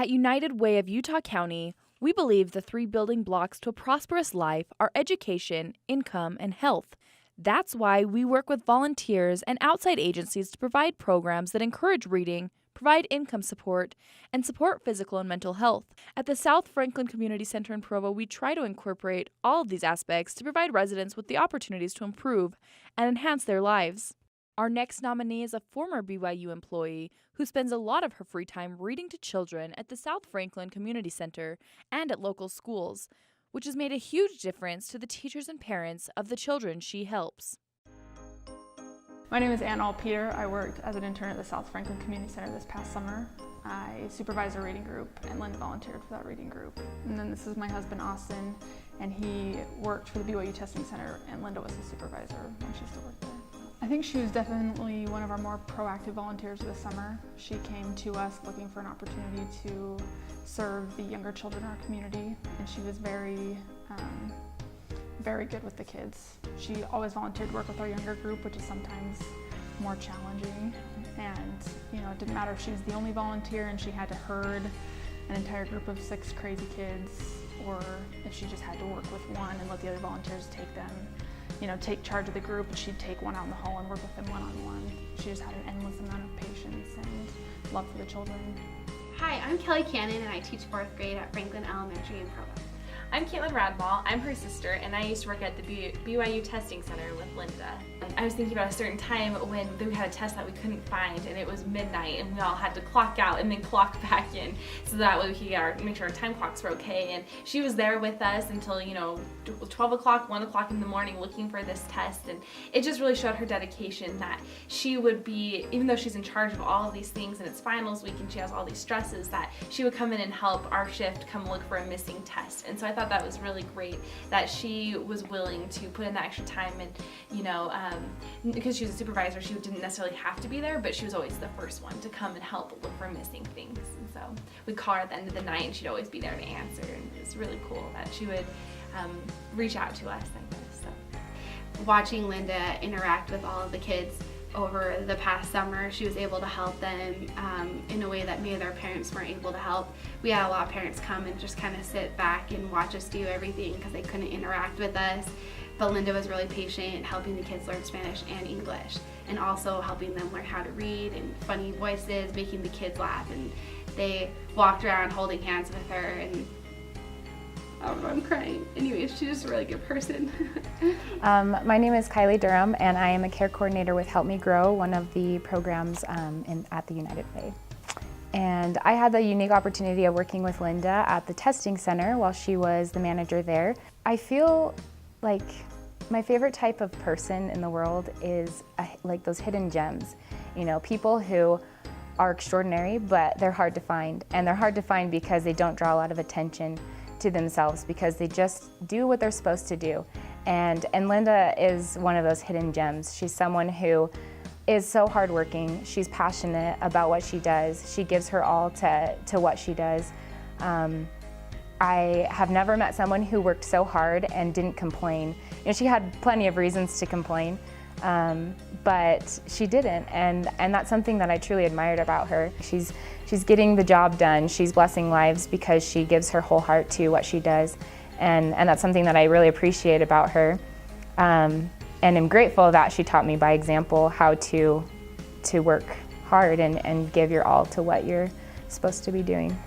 At United Way of Utah County, we believe the three building blocks to a prosperous life are education, income, and health. That's why we work with volunteers and outside agencies to provide programs that encourage reading, provide income support, and support physical and mental health. At the South Franklin Community Center in Provo, we try to incorporate all of these aspects to provide residents with the opportunities to improve and enhance their lives. Our next nominee is a former BYU employee who spends a lot of her free time reading to children at the South Franklin Community Center and at local schools, which has made a huge difference to the teachers and parents of the children she helps. My name is Ann Peter. I worked as an intern at the South Franklin Community Center this past summer. I supervised a reading group, and Linda volunteered for that reading group. And then this is my husband, Austin, and he worked for the BYU Testing Center, and Linda was the supervisor when she still worked there. I think she was definitely one of our more proactive volunteers this summer. She came to us looking for an opportunity to serve the younger children in our community, and she was very good with the kids. She always volunteered to work with our younger group, which is sometimes more challenging. And it didn't matter if she was the only volunteer and she had to herd an entire group of 6 crazy kids, or if she just had to work with one and let the other volunteers take them, take charge of the group, and she'd take one out in the hall and work with them one-on-one. She just had an endless amount of patience and love for the children. Hi, I'm Kelly Cannon, and I teach 4th grade at Franklin Elementary in Provo. I'm Caitlin Radball. I'm her sister, and I used to work at the BYU Testing Center with Linda. I was thinking about a certain time when we had a test that we couldn't find, and it was midnight, and we all had to clock out and then clock back in, so that way we could make sure our time clocks were okay. And she was there with us until 12 o'clock, 1 o'clock in the morning, looking for this test, and it just really showed her dedication that she would be, even though she's in charge of all of these things, and it's finals week, and she has all these stresses, that she would come in and help our shift come look for a missing test. And so I thought that was really great that she was willing to put in that extra time, and because she was a supervisor, she didn't necessarily have to be there, but she was always the first one to come and help look for missing things. And so we'd call her at the end of the night, and she'd always be there to answer, and it was really cool that she would reach out to us like this. So. Watching Linda interact with all of the kids over the past summer, she was able to help them in a way that maybe their parents weren't able to help. We had a lot of parents come and just kind of sit back and watch us do everything because they couldn't interact with us. But Linda was really patient, helping the kids learn Spanish and English, and also helping them learn how to read and funny voices, making the kids laugh. And they walked around holding hands with her, and I don't know, I'm crying. Anyways, she's just a really good person. My name is Kylie Durham, and I am a care coordinator with Help Me Grow, one of the programs at the United Way. And I had the unique opportunity of working with Linda at the testing center while she was the manager there. I feel like my favorite type of person in the world is like those hidden gems. People who are extraordinary, but they're hard to find. And they're hard to find because they don't draw a lot of attention to themselves, because they just do what they're supposed to do. And Linda is one of those hidden gems. She's someone who is so hardworking. She's passionate about what she does. She gives her all to what she does. I have never met someone who worked so hard and didn't complain. She had plenty of reasons to complain, but she didn't, and that's something that I truly admired about her. She's getting the job done. She's blessing lives because she gives her whole heart to what she does, and that's something that I really appreciate about her. And I'm grateful that she taught me by example how to work hard and give your all to what you're supposed to be doing.